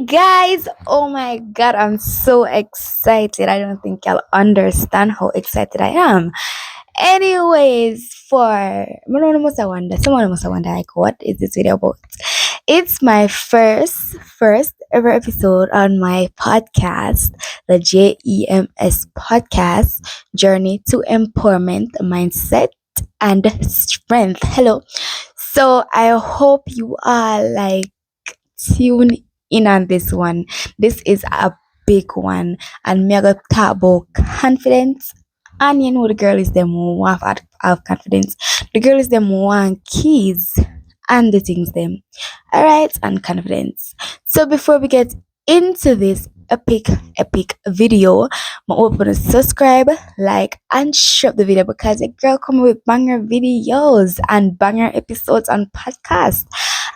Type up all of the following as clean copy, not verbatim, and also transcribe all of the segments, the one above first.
guys, oh my god, I'm so excited. I don't think y'all understand how excited I am. Anyways, someone must wonder like what is this video about? It's my first ever episode on my podcast, the J.E.M.S podcast, Journey to Empowerment, Mindset and Strength. Hello. So I hope you are like tune in on this one. This is a big one, and me I gonna talk about confidence. And you know the girl is them who have confidence. The girl is them who want keys and the things them. Alright, and confidence. So before we get into this epic video, my open to subscribe, like, and share the video because the girl come with banger videos and banger episodes on podcast.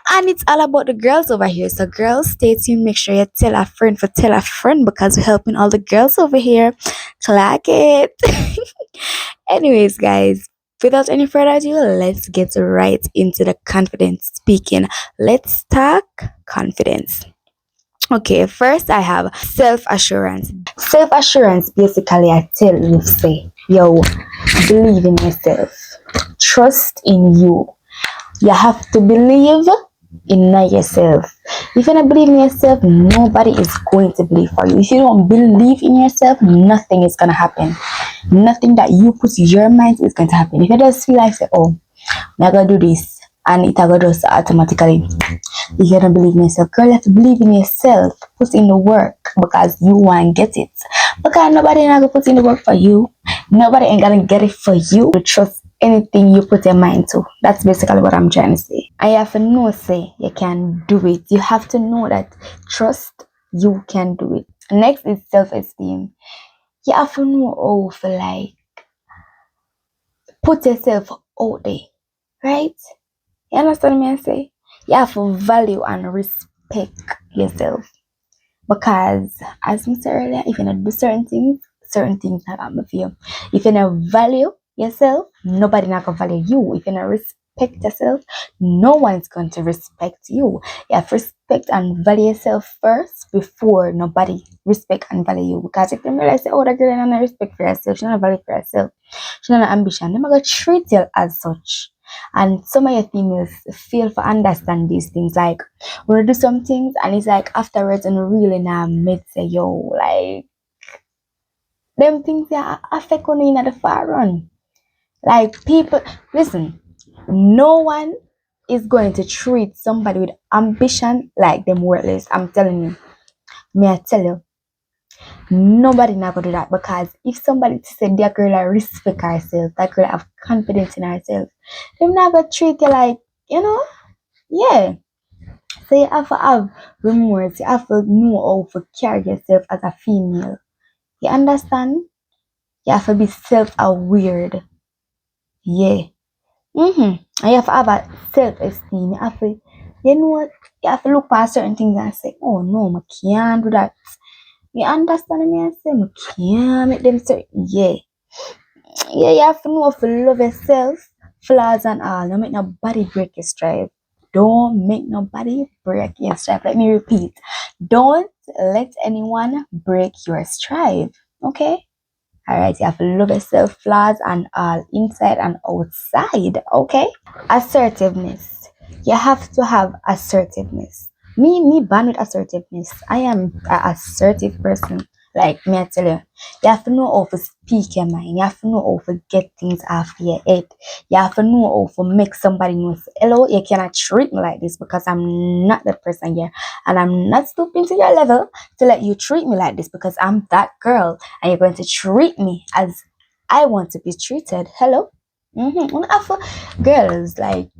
And it's all about the girls over here. So girls, stay tuned. Make sure you tell a friend because we're helping all the girls over here. Clack it. Anyways, guys, without any further ado, let's get right into the confidence speaking. Let's talk confidence. Okay, first I have self-assurance. Self-assurance basically I tell you say, yo, believe in yourself. Trust in you. You have to believe in yourself. If you don't believe in yourself, nobody is going to believe for you. If you don't believe in yourself, nothing is gonna happen. Nothing that you put in your mind is going to happen. If you just feel like say, oh, I'm gonna do this and it will just automatically. If you don't believe in yourself, girl, you have to believe in yourself. Put in the work because you want to get it. Because nobody ain't gonna put in the work for you. Nobody ain't gonna get it for you. To trust anything you put your mind to. That's basically what I'm trying to say. I have to know say you can do it. You have to know that trust you can do it. Next is self-esteem. You have to know how to like put yourself out there. Right? You understand me I say? You have to value and respect yourself. Because as I said earlier, if you don't do certain things not happen for you. If you don't value yourself, nobody not gonna value you. If you don't respect yourself, no one's going to respect you. You have to respect and value yourself first before nobody respect and value you. Because if you realize, oh, that girl ain't no respect for herself, she don't value for herself, she don't have ambition, they're gonna treat you as such. And some of your females fail to understand these things. Like when you do some things and it's like afterwards and really now mid say, yo, like them things that affect on you in the far run. Like people, listen, no one is going to treat somebody with ambition like them worthless. I'm telling you. May I tell you? Nobody not gonna do that, because if somebody said that girl like respect herself, that girl have confidence in herself, them not gonna treat you like, yeah. So you have to have remorse, you have to know how to carry yourself as a female. You understand? You have to be self-aware. Yeah. And you have to have a self-esteem. You have to, you have to look past certain things and say, oh no, I can't do that. You understand me? I say, I can't make them say, yeah. Yeah, you have to know how to love yourself, flaws and all. Don't make nobody break your stride. Don't make nobody break your stride. Let me repeat. Don't let anyone break your stride. Okay? Alright, you have to love yourself, flaws and all, inside and outside. Okay? Assertiveness. You have to have assertiveness. Me born with assertiveness. I am an assertive person. Like me, I tell you, you have to know how to speak your mind. You have to know how to get things off your head. You have to know how to make somebody know, hello, you cannot treat me like this because I'm not that person here. And I'm not stooping to your level to let you treat me like this because I'm that girl. And you're going to treat me as I want to be treated. Hello? Girls, like,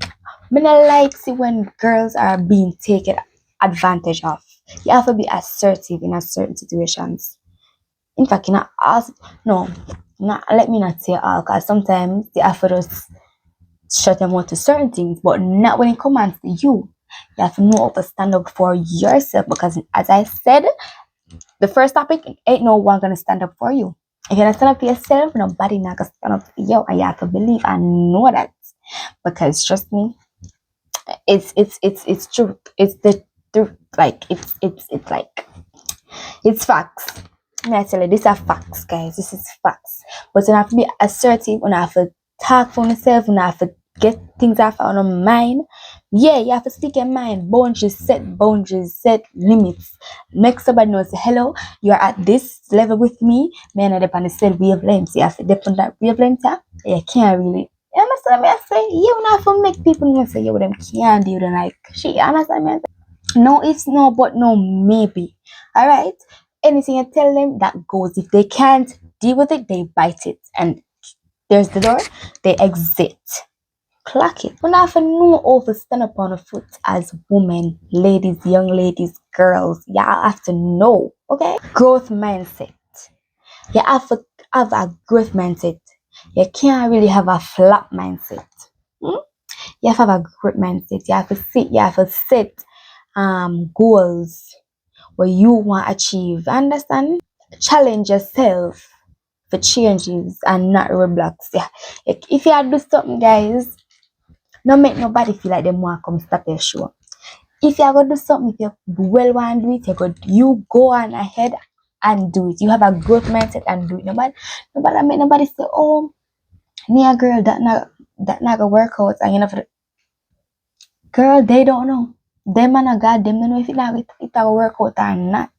me not like see when girls are being taken advantage of. You have to be assertive in a certain situations. In fact, you know, let me not say all, because sometimes they have to just shut them out to certain things, but not when it comes to you. You have to know how to stand up for yourself, because as I said, the first topic, ain't no one gonna stand up for you. If you're not stand up for yourself, nobody not gonna stand up for you, and you have to believe and know that, because trust me, it's truth. It's the like it's like it's facts. May I tell you, these are facts, guys. This is facts. But you have to be assertive, you have to talk for yourself, you have to get things off on your mind. Yeah, you have to speak your mind. Boundaries, set limits. Make somebody know, say, hello, you're at this level with me. Man, I depend on the said wavelength. You have to depend on that wavelength. Yeah? You can't really. You understand me? I say, you have to make people know, say, yo, them can't do them like shit. You understand me? No, it's no, but no, maybe. All right. Anything I tell them, that goes. If they can't deal with it, they bite it. And there's the door, they exit. Clock it. When I have to know how to stand up on a foot as women, ladies, young ladies, girls, you have to know. Okay? Growth mindset. You have to have a growth mindset. You can't really have a flat mindset. You have to have a growth mindset. You have to set goals what you want to achieve. Understand? Challenge yourself for changes and not roadblocks. Yeah. If you do something, guys, don't make nobody feel like they want to come stop your show. If you are going to do something, if you well want to do it, you go on ahead and do it. You have a growth mindset and do it. Nobody make nobody say, oh, near girl, that not gonna work out, and you know, girl, they don't know. Them and a God, them don't know if it will work out or not.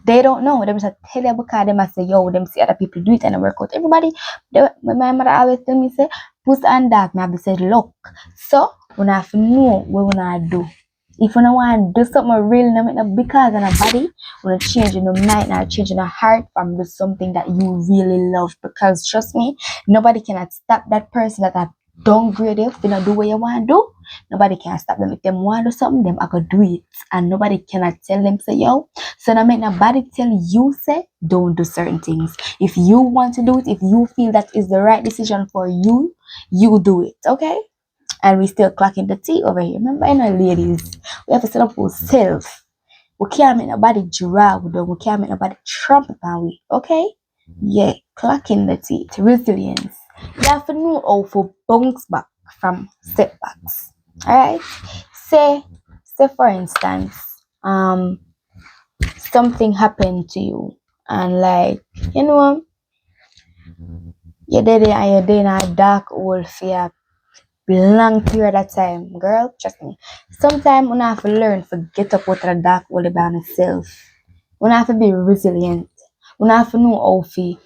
They don't know. Them just tell you because them say, yo, them see other people do it and it work out. Everybody, my mother always tell me, say, push and dark, me have to say, look. So, we have to know what we want to do. If you don't want to do something real, no because of a body, we want to change in the mind, not change in the heart from do something that you really love. Because trust me, nobody cannot stop that person that have downgrade you if they not do what you want to do. Nobody can stop them. If them want to do something, them I could do it. And nobody cannot tell them, say, yo. So now make nobody tell you, say, don't do certain things. If you want to do it, if you feel that is the right decision for you, you do it. Okay? And we still clocking the tea over here. Remember, you know, ladies, we have to set up ourselves. We can't make nobody drag with them. We can't make nobody tramp upon we. Okay? Yeah, clocking the tea. Resilience. You have to know how to bounce back from setbacks. Alright? Say for instance, something happened to you and like, you know, you're there and you're in a dark hole for long period of time. Girl, trust me. Sometimes we have to learn to get up out of the dark hole by yourself. We have to be resilient. We have to know how to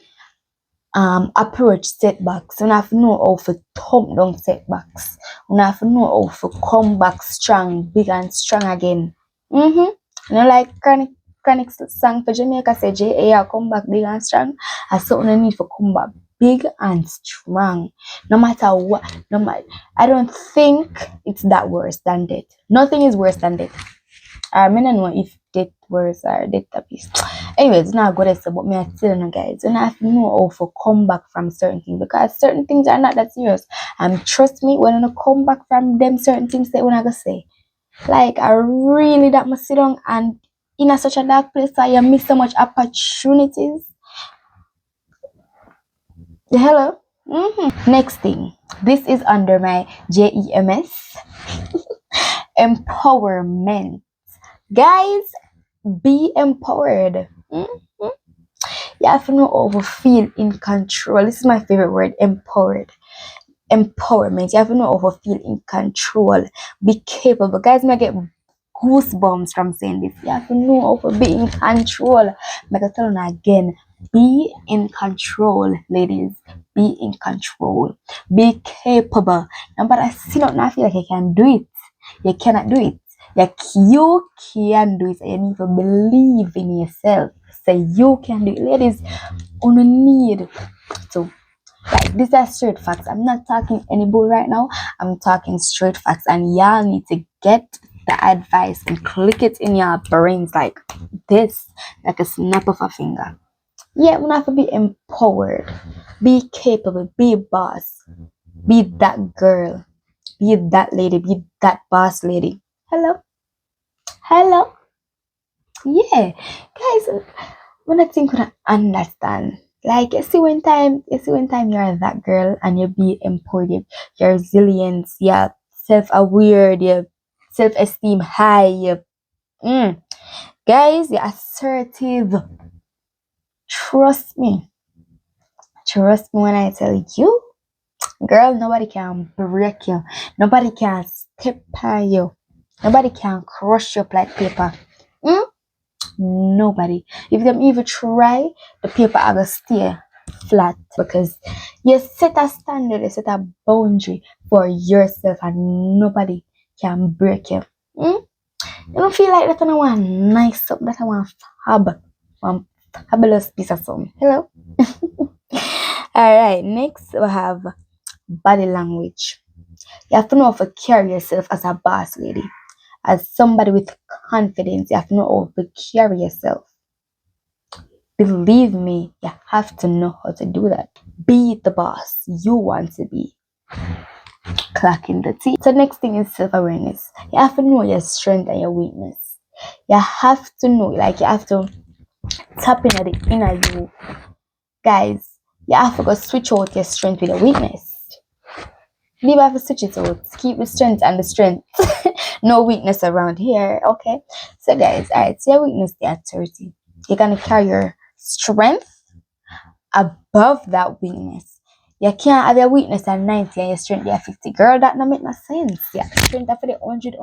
approach setbacks. We have to know how to thump down setbacks. We have to know how to come back strong, big and strong again. You know, like chronic song for Jamaica say, J.E.M.S, come back big and strong. I saw no need for come back big and strong. No matter what, I don't think it's that worse than death. Nothing is worse than death. I don't know if death worse or death abuse. Anyways, it's not good as but me I tell you guys, you have to know how to come back from certain things because certain things are not that serious. And trust me, when you come back from them certain things that when I go say, like I really that must sit down and in such a dark place so you miss so much opportunities. Hello? Next thing. This is under my J.E.M.S. Empowerment. Guys, be empowered. You have to know how to feel in control. This is my favorite word, empowered. Empowerment. You have to know how to feel in control. Be capable. Guys, I get goosebumps from saying this. You have to know how to be in control. I'm going to tell you again. Be in control, ladies. Be in control. Be capable. But I still don't feel like you can do it. You cannot do it. Like you can do it. You need to believe in yourself. Say you can do it. Ladies, on a need to. Like these are straight facts. I'm not talking any bull right now. I'm talking straight facts. And y'all need to get the advice and click it in your brains like this. Like a snap of a finger. Yeah, we have to be empowered. Be capable. Be a boss. Be that girl. Be that lady. Be that boss lady. Hello? Hello? Yeah. Guys, when I think I understand. Like you see when time you're that girl and you be empowered, you're resilient, you're self-aware, your self-esteem high, Guys, you're assertive. Trust me. Trust me when I tell you, girl, nobody can break you. Nobody can step on you. Nobody can crush you up like paper. Hmm? Nobody. If them even try, the paper are gonna stay flat because you set a standard, you set a boundary for yourself, and nobody can break you. Hmm? You don't feel like that I want nice up, that I want fab, one fabulous piece of something. Hello? Alright, next we have body language. You have to know how to carry yourself as a boss lady. As somebody with confidence, you have to know how to carry yourself. Believe me, you have to know how to do that. Be the boss you want to be. Clocking the T. So next thing is self-awareness. You have to know your strength and your weakness. You have to know, like you have to tap into the inner you. Guys, you have to go switch out your strength with your weakness. You have to switch it out. Keep the strength and the strength. No weakness around here. Okay. So guys, alright, so your weakness is at 30. You're gonna carry your strength above that weakness. You can't have your weakness at 90 and your strength at 50. Girl, that don't make no sense. Yeah, strength after the 100.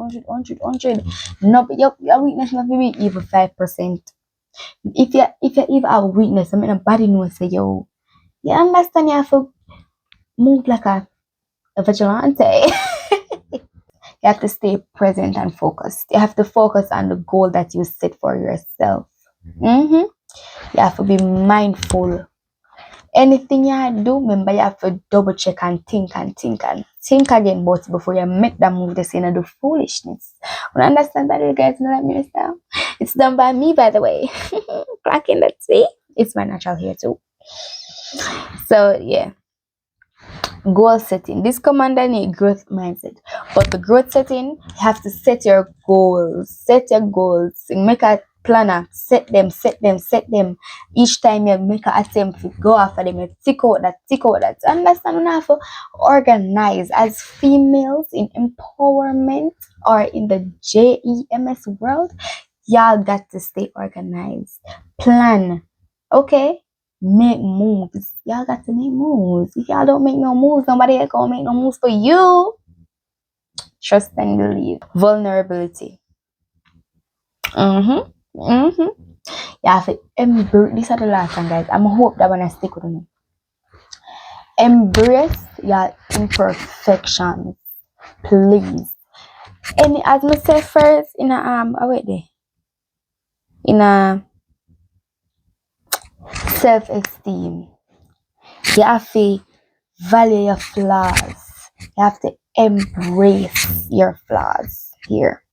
No, but your weakness must be even 5%. If you even have a weakness, I mean, nobody knows say, yo, you understand you have to move like a vigilante. You have to stay present and focused. You have to focus on the goal that you set for yourself. You have to be mindful. Anything you do, remember you have to double check and think again about it before you make that move to say no do foolishness. You understand that, you guys know that me style? It's done by me, by the way. Cracking that, see? It's my natural hair too. So yeah. Goal setting. This commander need growth mindset. But the growth setting, you have to set your goals. Set your goals. Make a planner. Set them. Each time you make an attempt to go after them, you tick out that. Understand? You have to organize. As females in empowerment or in the J.E.M.S world, y'all got to stay organized. Plan. Okay? Make moves. Y'all got to make moves. If y'all don't make no moves, nobody else gonna make no moves for you. Trust and believe. Vulnerability. You have to embrace. These are the last one, guys. I'm hope that when I stick with me. Embrace your imperfections, please. And as I say first in a wait there. In a self-esteem. You have to value your flaws. You have to embrace your flaws here.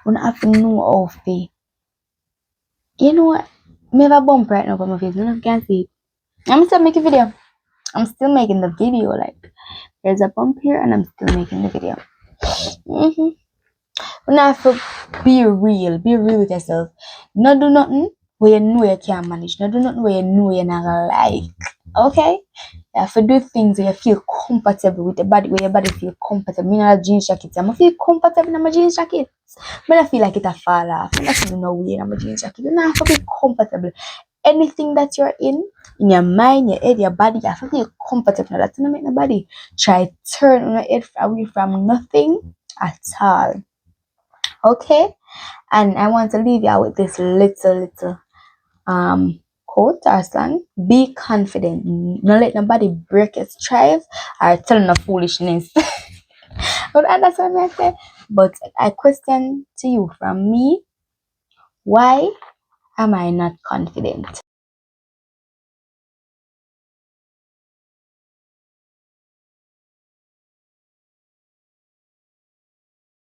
You have to know how to. You know what? I have a bump right now on my face. You can see it. I'm still making video. I'm still making the video. Like there's a bump here, and I'm still making the video. You have to be real. Be real with yourself. Not do nothing where you know you can't manage. Not do nothing where you know you're not gonna like. Okay? You have to do things where you feel comfortable with the body, where your body feel comfortable. Me not a jeans jacket. I'm feel comfortable in my jeans jacket. I don't feel like it a fall off. I don't feel no way in my jeans jacket. You have to be comfortable. Anything that you're in your mind, your head, your body, you have to feel comfortable. That's not make nobody try turn your head away from nothing at all. Okay? And I want to leave you with this little quote or slang. Be confident. Don't let nobody break your strive or tell no foolishness. But that's what I say. But I question to you from me, why am I not confident?